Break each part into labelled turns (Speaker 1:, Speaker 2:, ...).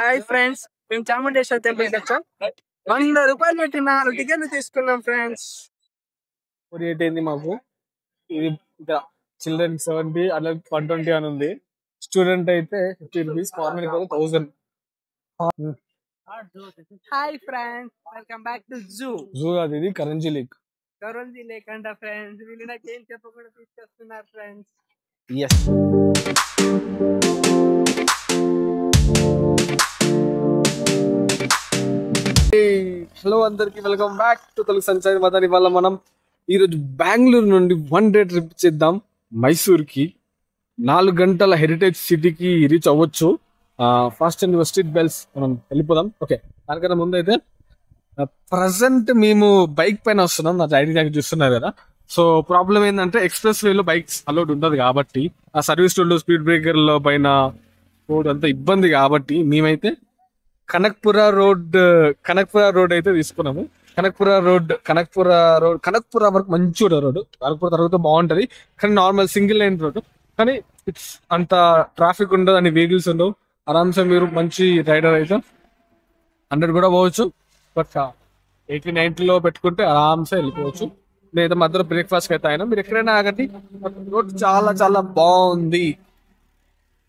Speaker 1: Hi friends, మేము Chamundeshwara temple కి వచ్చాం. 100 రూపాయలు పెట్టి 4 టికెట్లు తీసుకున్నాం ఫ్రెండ్స్.
Speaker 2: రేట్ ఏంది మాకు ఇది చిల్డ్రన్ 70 అలా 120 అని ఉంది. స్టూడెంట్ అయితే 50 రూపీస్, ఫార్మల్ అయితే 1000.
Speaker 1: Hi friends, welcome back to zoo.
Speaker 2: అది ఇది కరంజీ లేక్.
Speaker 1: కరంజీ లేక్ అంట ఫ్రెండ్స్. వీళ్ళు నాకు ఏం చెప్పకుండా తీసుకొస్తున్నారు ఫ్రెండ్స్.
Speaker 2: ఎస్ హలో అందరికి వెల్కమ్ బ్యాక్ టు తెలుగు సంచారి మదాని. వల్ల మనం ఈరోజు బెంగళూరు నుండి 1 డే ట్రిప్ చేద్దాం మైసూర్కి. 4 గంటల హెరిటేజ్ సిటీకి రీచ్ అవ్వచ్చు. ఫాస్ట్ అండ్ స్ట్రీట్ బెల్స్ మనం వెళ్ళిపోదాం. ఓకే, దానికన్నా ముందు అయితే ప్రజెంట్ మేము బైక్ పైన వస్తున్నాం. నా ఐడి ట్యాగ్ చూస్తున్నారు కదా. సో ప్రాబ్లం ఏంటంటే ఎక్స్ప్రెస్ వేలో బైక్స్ అలౌడ్ ఉంటుంది కాబట్టి ఆ సర్వీస్ రోడ్లు స్పీడ్ బ్రేకర్ల పైన రోడ్ అంతా ఇబ్బంది కాబట్టి మేమైతే కనక్పుర రోడ్ అయితే తీసుకున్నాము. కనక్పుర వరకు మంచి రోడ్. కనక్పుర తర్వాత బాగుంటది కానీ నార్మల్ సింగిల్ లైన్ రోడ్. కానీ ఇట్స్ అంత ట్రాఫిక్ ఉండదు అని వెహికల్స్ ఉండవు. ఆరామ్సే మీరు మంచి రైడర్ అయితే 100 కూడా పోవచ్చు. బట్ 80-90లో పెట్టుకుంటే ఆరామ్సే వెళ్ళిపోవచ్చు. లేదా మధ్యలో బ్రేక్ఫాస్ట్ అయితే అయినా మీరు ఎక్కడైనా ఆగండి. రోడ్ చాలా చాలా బాగుంది.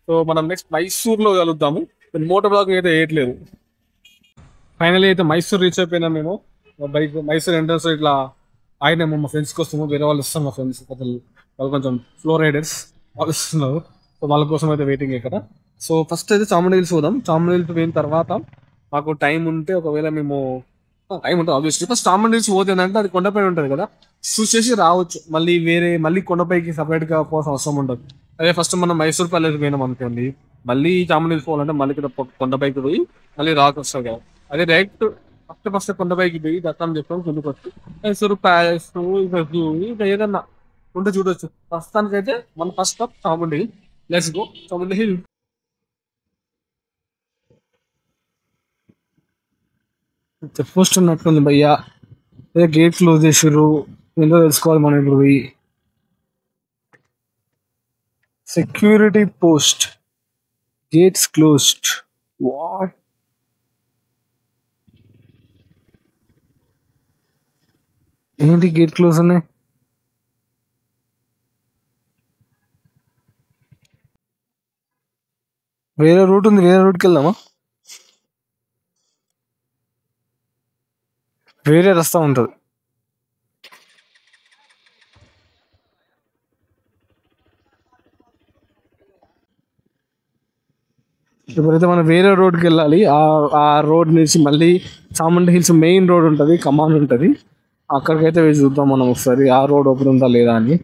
Speaker 2: సో మనం నెక్స్ట్ మైసూర్లో కలుద్దాము. మోటార్ బ్లాగింగ్ అయితే వేయట్లేదు. ఫైనలీ అయితే మైసూర్ రీచ్ అయిపోయినా మేము. బైక్ మైసూర్ ఎంట్రన్స్ ఇట్లా ఆయనేమో మా ఫ్రెండ్స్ కోసము, వేరే వాళ్ళు వస్తాం. మా ఫ్రెండ్స్ వాళ్ళు కొంచెం ఫ్లో రైడర్స్ వాళ్ళు వస్తున్నారు. సో వాళ్ళ కోసం అయితే వెయిటింగ్ ఇక్కడ. సో ఫస్ట్ అయితే చాముండి హిల్స్ పోదాం. చాముండి హిల్స్ పోయిన తర్వాత మాకు టైం ఉంటే, ఒకవేళ మేము టైం ఉంటుంది ఆబ్వియస్లీ, ఫస్ట్ చాముండి హిల్స్ పోతుందంటే అది కొండపైన ఉంటుంది కదా, చూసేసి రావచ్చు. మళ్ళీ కొండపైకి సపరేట్ గా పోవాల్సిన అవసరం ఉండదు. అదే ఫస్ట్ మనం మైసూర్ ప్యాలెస్ పోయినాం అనుకోండి, మళ్ళీ చాముండి హిల్స్ పోవాలంటే మళ్ళీ ఇక్కడ కొండపైకి పోయి మళ్ళీ రాక్ వస్తుంది కదా. అదే డైరెక్ట్ ఫస్ట్ కొండపైకి పోయి దత్తం చెప్పాం కిందకి వచ్చి మైసూర్ ప్యాలెస్ ఇంకా ఏదన్నా ఉంటే చూడొచ్చు. ప్రస్తుతానికి అయితే మన first stop Chamundi hill. Let's go Chamundi hill. Post ఉన్నట్టుంది భయ్యా. అదే గేట్ క్లోజ్ చేసారు. ఏంటో తెలుసుకోవాలి మనం ఇప్పుడు పోయి. Security post, gates closed. What? ఏంటి గేట్ క్లోజ్ ఉన్నాయి? వేరే రూట్ ఉంది, వేరే రూట్కి వెళ్దామా? వేరే రస్తా ఉంటుంది. ఇప్పుడైతే మనం వేరే రోడ్కి వెళ్ళాలి. ఆ రోడ్ నుంచి మళ్ళీ చాముండి హిల్స్ మెయిన్ రోడ్ ఉంటుంది, కమాన్ ఉంటుంది. అక్కడికైతే వెళ్ళి చూద్దాం మనం ఒకసారి ఆ రోడ్ ఓపెన్ ఉందా లేదా అని.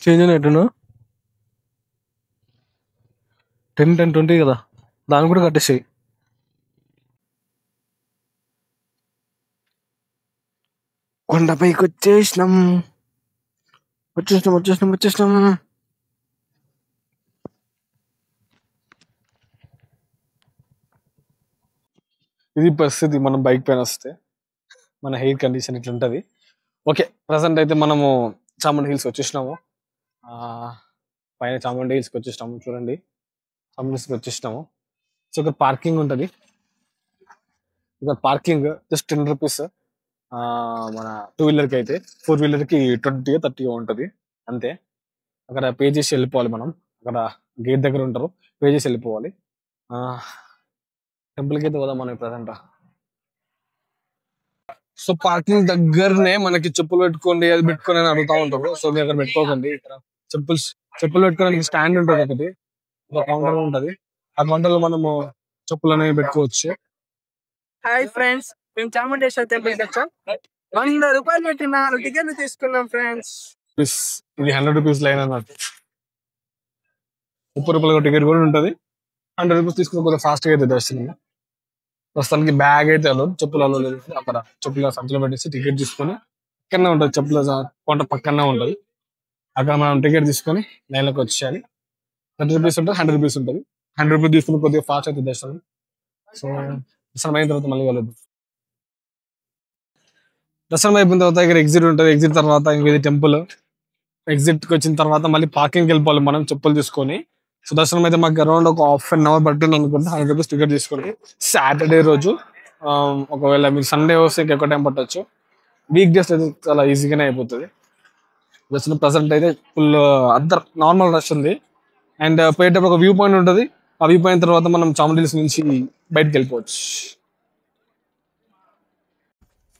Speaker 2: చేంజ్ అయినట్టును 10-10-20 కదా, దాన్ని కూడా కట్టేసాయి. కొండపైకి వచ్చేసినాం. ఇది పరిస్థితి మనం బైక్ పైన వస్తే. మన హెయిర్ కండిషన్ ఇట్లుంటది. ఓకే, ప్రజెంట్ అయితే మనము చాముండి హిల్స్ వచ్చేసినాము. పైన చాముండి హిల్స్కి వచ్చేసినాము. చూడండి, చాముండి హిల్స్కి వచ్చేసినాము. సో ఇక్కడ పార్కింగ్ ఉంటుంది. ఇక్కడ పార్కింగ్ జస్ట్ 10 రూపీస్. మన 2 వీలర్కి అయితే, 4 వీలర్కి 20-30 ఉంటుంది అంతే. అక్కడ పే చేసి వెళ్ళిపోవాలి మనం. అక్కడ గేట్ దగ్గర ఉంటారు, పే చేసి వెళ్ళిపోవాలి. టెంపుల్కి అయితే పోదాం మనం ప్రజెంట్. సో పార్కింగ్ దగ్గరనే మనకి చెప్పులు పెట్టుకోండి, అది పెట్టుకోండి అని అడుగుతా ఉంటారు. సో మీరు అక్కడ పెట్టుకోకండి. ఇక్కడ చెప్పులు పెట్టుకోవడానికి స్టాండ్ ఉంటుంది, ఒకటి ఒక కౌంటర్ ఉంటుంది. ఆ కౌంటర్ లో మనము చెప్పులు అనేవి పెట్టుకోవచ్చు.
Speaker 1: హాయ్ ఫ్రెండ్స్, మేము చాముండేశ్వర టెంపుల్ కి వచ్చాం. 100 రూపాయలు పెట్టి 4 టికెట్లు తీసుకున్నాం ఫ్రెండ్స్.
Speaker 2: ఇది 100 రూపీస్ లైన్ అన్నట్టు. 30 రూపాయల టికెట్ కూడా ఉంటుంది. 100 రూపీస్ తీసుకుని కొంచెం ఫాస్ట్ గా అయితే దర్శనం. ప్రస్తుతానికి బ్యాగ్ అయితే అలో, చెప్పులు అలో లేదు. అక్కడ చెప్పుల సంచులో పెట్టేసి టికెట్ తీసుకొని పక్కనే ఉంటుంది, చెప్పుల కొంట పక్కనే ఉంటుంది. అక్కడ మనం టికెట్ తీసుకొని లైన్లోకి వచ్చేయాలి. 30 రూపీస్ ఉంటుంది, 100 రూపీస్ ఉంటుంది. 100 రూపీస్ తీసుకుని కొద్దిగా ఫాస్ట్ అయితే దర్శనం. సో దర్శనం అయిన తర్వాత మళ్ళీ కలదు. దర్శనం అయిపోయిన తర్వాత ఇక్కడ ఎగ్జిట్ ఉంటుంది. ఎగ్జిట్ తర్వాత ఇంక ఇది టెంపుల్. ఎగ్జిట్ కి వచ్చిన తర్వాత మళ్ళీ పార్కింగ్ వెళ్ళిపోవాలి మనం చెప్పులు తీసుకొని. సో దర్శనం అయితే మాకు అరౌండ్ ఒక హాఫ్ అన్ అవర్ పట్టింది అనుకుంటే 100 రూపీస్ టికెట్ తీసుకోండి. సాటర్డే రోజు ఒకవేళ మీరు సండే వస్తే ఎక్కువ టైం పట్టొచ్చు. వీక్ డేస్ అయితే చాలా ఈజీగానే అయిపోతుంది. దర్శనం ప్రజెంట్ అయితే ఫుల్ అందరు నార్మల్ రష్ ఉంది. అండ్ పోయేటప్పుడు ఒక వ్యూ పాయింట్ ఉంటుంది. ఆ వ్యూ పాయింట్ తర్వాత మనం చాముండి హిల్స్ నుంచి బయటకు వెళ్ళిపోవచ్చు.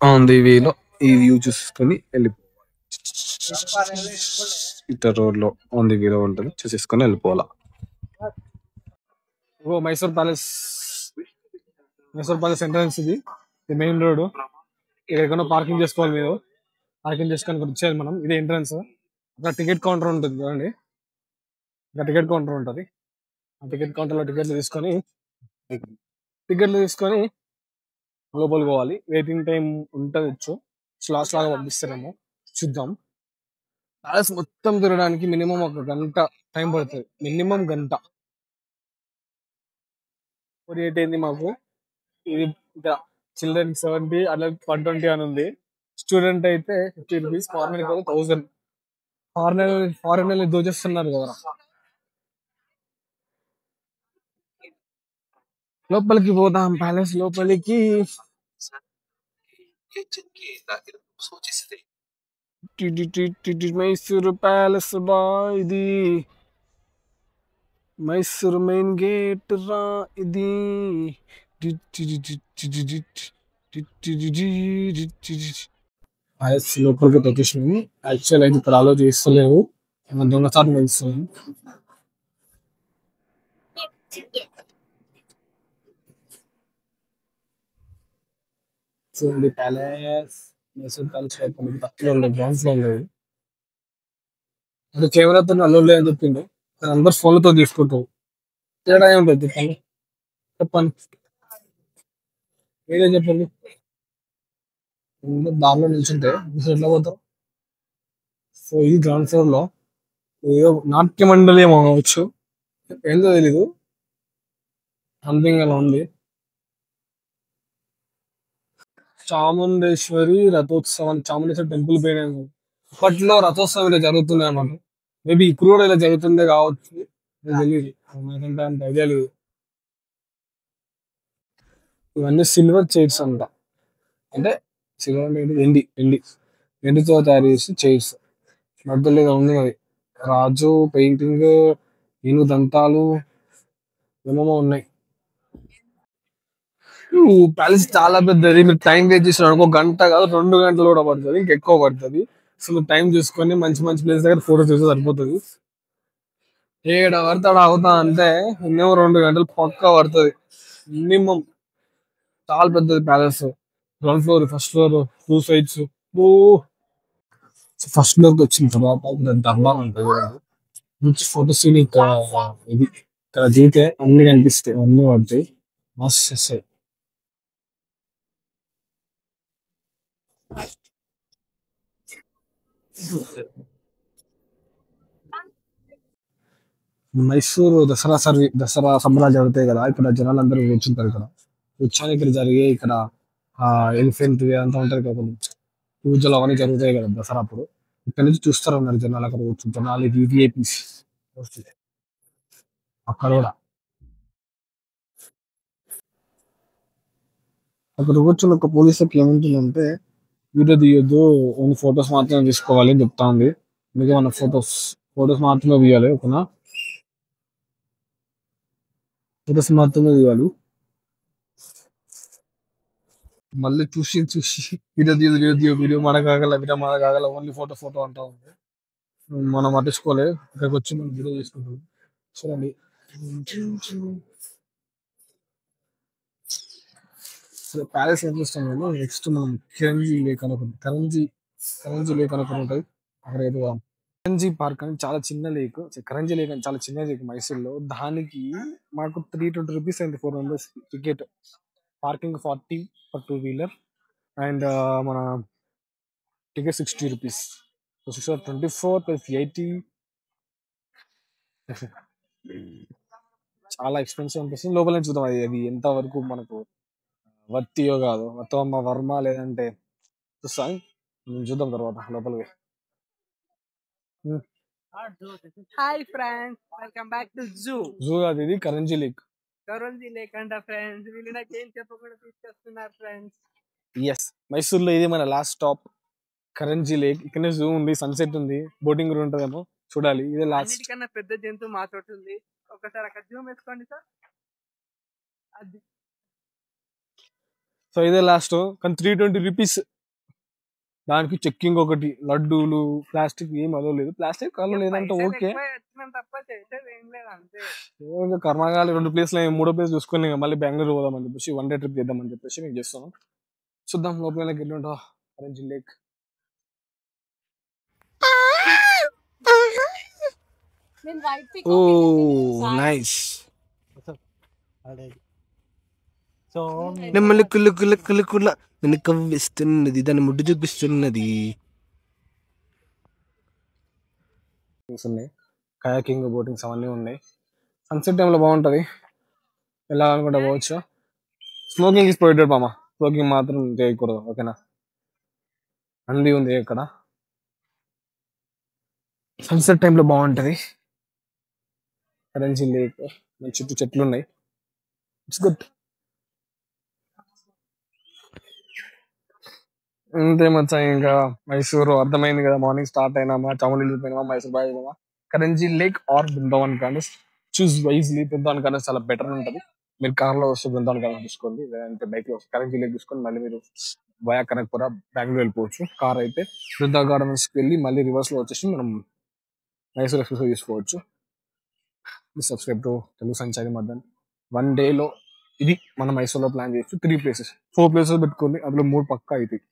Speaker 2: ఆన్ ది వేలో ఈ వ్యూ చూసుకొని వెళ్ళిపోవాలి. ఇతర రోడ్ లో ఆన్ ది వేలో ఉంటుంది, చూసేసుకొని వెళ్ళిపోవాలా. ఓ Mysore palace. Mysore palace entrance ఇది మెయిన్ రోడ్. ఎక్కడికైనా పార్కింగ్ చేసుకోవాలి మీరు. పార్కింగ్ చేసుకొని ఇక్కడ వచ్చేయాలి మనం. ఇదే ఎంట్రన్స్. ఇక్కడ టికెట్ కౌంటర్ ఉంటుంది చూడండి. ఇక్కడ టికెట్ కౌంటర్ ఉంటుంది. ఆ టికెట్ కౌంటర్ లో టికెట్లు తీసుకొని లోపలికి పోవాలి. వెయిటింగ్ టైం ఉంటుంది. స్లాట్స్ లాగా పంపిస్తారేమో చూద్దాం. ప్యాలెస్ మొత్తం తిరగడానికి మినిమం ఒక గంట టైం పడుతుంది. మినిమం గంట. రేట్ ఏంది మాకు ఇది చిల్డ్రన్ 70, అడల్ట్ 120 అని ఉంది. స్టూడెంట్ అయితే 50 రూపీస్. ఫారెన్ అయితే 1000. ఫారెన్ దోచేస్తున్నారు కదా. లోపలికి పోదాం ప్యాలెస్ లోపలికి. మైసూరు ప్యాలెస్ బా ఇది. మైసూరు మెయిన్ గేట్ రా ఇది. ప్యాలెస్ లోపలికి వచ్చేసినాము. యాక్చువల్ అయితే ఇక్కడ అలో చేస్తలేవు. దొంగసారి తెలుస్తుంది. చూడండి ప్యాలెస్. మైసూర్ ప్యాలెస్ పక్కన ఉండే గ్రౌండ్ ఫ్లోర్ లేదు. అంటే కెమెరాతో అలో లేదని చెప్పిండు. అందరు ఫోన్లతో తీసుకుంటారు. తేడా ఏముంటుంది చెప్పండి. చెప్పండి మీరే చెప్పండి. దారిలో నిల్చుంటే ఎట్లా పోతారు. సో ఇది గ్రౌండ్ ఫ్లోర్ లో ఏదో నాట్య మండలి ఏమో అవచ్చు. ఏందో తెలీదు. సంథింగ్ అలా ఉంది. చాముండేశ్వరి రథోత్సవం. చాముండేశ్వరి టెంపుల్ పేరు అప్పట్లో రథోత్సవం ఇలా జరుగుతుంది అన్నమాట. మేబీ ఇప్పుడు కూడా ఇలా జరుగుతుందే కావచ్చు. తెలియదు. నాకంటే అంత ఐడియా లేదు. ఇవన్నీ సిల్వర్ చైర్స్ అంట. అంటే సిల్వర్ అంటే వెండితో తయారు చేసి చైర్స్. మధ్యలో ఏదో ఉంది అది. రాజు పెయింటింగ్, ఏనుగు దంతాలు ఏమేమో ఉన్నాయి. ప్యాలెస్ చాలా పెద్దది. మీరు టైం వేస్ట్ చేసిన ఒక గంట కాదు 2 గంటలు కూడా పడుతుంది. ఇంకెక్కువ పడుతుంది. సో మీరు టైం చూసుకొని మంచి మంచి ప్లేస్ దగ్గర ఫోటో చూస్తే సరిపోతుంది. ఏడ పడతాడు అవుతా అంటే మినిమం 2 గంటలు పక్కా పడుతుంది మినిమం. చాలా పెద్దది palace. Ground floor, first floor, 2 sides. First floor కి వచ్చిన తర్వాత దర్బార్ ఉంటుంది. మంచి ఫోటో సీన్ ఇక్కడ. ఇది ఇక్కడ దిగితే అన్ని కనిపిస్తాయి, అన్ని పడతాయి. మస్తు వస్తాయి. మైసూరు దసరా సంబరాలు జరుగుతాయి కదా. ఇక్కడ జనాలు అందరూ కూర్చుంటారు. ఇక్కడ కూర్చొని ఇక్కడ జరిగే ఇక్కడ ఎలిఫెంట్ అంతా ఉంటారు కదా. పూజలు అవన్నీ జరుగుతాయి కదా దసరా అప్పుడు. ఇక్కడ నుంచి చూస్తారు ఉన్నారు జనాలు. అక్కడ కూర్చుని జనాలు వివిఐపీస్ అక్కడ కూడా. అక్కడ కూర్చుని ఒక పోలీసుకి ఏముంటుందంటే వీడియో తీయొద్దు, ఓన్లీ ఫొటోస్ మాత్రమే తీసుకోవాలి అని చెప్తా ఉంది. అందుకే మన ఫొటోస్ మాత్రమే తీయాలి. ఓకేనా, ఫొటోస్ మాత్రమే తీయాలి. మళ్ళీ చూసి వీడియో మనకాగల ఓన్లీ ఫోటో అంటా ఉంది. మనం పట్టించుకోలే. ఇక్కడికి వచ్చి మనం వీడియో తీసుకుంటాం. చూడండి ప్యాలెస్ ఏం చూస్తాం కానీ నెక్స్ట్ మనం కిరంజీ లేక్ అనుకుంటాం. కరంజీ లేక్ అనుకుని ఉంటుంది అక్కడ. ఏదో కరంజీ పార్క్ అని చాలా చిన్న లేక్. కరంజీ లేక్ అని చాలా చిన్న లేక్ మైసూర్లో. దానికి మాకు 320 రూపీస్ అయింది 4 members ticket. Parking 40 for 2 wheeler. And మన టికెట్ 60 రూపీస్. 624 ప్లస్ 80 చాలా ఎక్స్పెన్సివ్ అనిపిస్తుంది. లోపల నుంచి చూద్దాం అది ఎంత వరకు మనకు వత్తియో కాదు వత్తమ్మ వర్మ లేదంటే చూస్తాను చూద్దాం తర్వాత లోపలికి.
Speaker 1: Hi friends, welcome back to zoo.
Speaker 2: Zoo కాదు ఇది కరంజీ లేక్.
Speaker 1: కరోంజీ లేక్ అంట ఫ్రెండ్స్. వీళ్ళు నాకు ఏం చెప్పకుండా తీసుకొస్తున్నారు ఫ్రెండ్స్.
Speaker 2: ఎస్, మైసూర్లో ఇది మన లాస్ట్ స్టాప్ కరంజీ లేక్. ఇక్కడనే జూ ఉంది, సన్సెట్ ఉంది, బోటింగ్ కూడా ఉంటుందేమో చూడాలి. ఇదే లాస్ట్.
Speaker 1: అన్నిటికన్నా పెద్ద జంతువు మా చోటు ఉంది. ఒకసారి అక్కడ జూమ్ వేసుకోండి సార్. అది
Speaker 2: సో ఇదే లాస్ట్, కానీ 320 రూపీస్. దానికి చెక్కింగ్ ఒకటి, లడ్డూలు, ప్లాస్టిక్ ఏం అదో లేదు. ప్లాస్టిక్ కాలం లేదంటే ఓకే,
Speaker 1: తప్ప చేసేది ఏం లేదు అంతే.
Speaker 2: కర్మగాలి 2 ప్లేస్లు 3వ ప్లేస్ చూసుకొని మళ్ళీ బెంగళూరు పోదామని చెప్పేసి 1 డే ట్రిప్ చేద్దామని చెప్పేసి నేను చేస్తాను. చూద్దాం లోపల ఎట్లుంటా కరంజీ లేక్. ఓ నైస్. నెమ్మలి కుళ్ళు కుళ్ళ కుళ్ళ కుళ్ళ నన్ను కవ్విస్తున్నది, దాన్ని ముడ్డు చూపిస్తున్నది. ఉన్నాయి కయాకింగ్, బోటింగ్స్ అవన్నీ ఉన్నాయి. సన్సెట్ టైంలో బాగుంటుంది, ఎలా అనుకుంటా పోవచ్చు. స్మోకింగ్ ఇస్ ప్రొహిబిటెడ్ మామ, స్మోకింగ్ మాత్రం చేయకూడదు ఓకేనా. అంది ఉంది ఇక్కడ. సన్సెట్ టైంలో బాగుంటుంది కరంజీ లేక్. చుట్టూ చెట్లు ఉన్నాయి, ఇట్స్ గుడ్. అంతే మచ్చా, ఇంకా మైసూరు అర్థమైంది కదా. మార్నింగ్ స్టార్ట్ అయినామా, చాముండి పోయినామా, మైసూర్ బాయ్ అయినామా, Karanji lake or Brindavan gardens. Choose wisely. Brindavan gardens చాలా బెటర్ ఉంటుంది. మీరు కార్లో వస్తే బృందావన్ గార్డెన్స్ తీసుకోండి, లేదంటే బైక్ లో వస్తే కరంజీ లేక్ తీసుకొని మళ్ళీ మీరు వయా కనకపుర బెంగళూరు వెళ్ళిపోవచ్చు. కార్ అయితే బృందావన్ గార్డెన్స్కి వెళ్ళి మళ్ళీ రివర్స్ లో వచ్చేసి మనం మైసూర్ ఎక్స్ప్రెస్ తీసుకోవచ్చు. సబ్స్క్రైబ్ టు తెలుగు సంచారి మదన్. 1 డేలో ఇది మనం మైసూర్లో ప్లాన్ చేయొచ్చు. 3 ప్లేసెస్ 4 ప్లేసెస్ పెట్టుకోండి, అందులో 3 పక్కా అవుతాయి.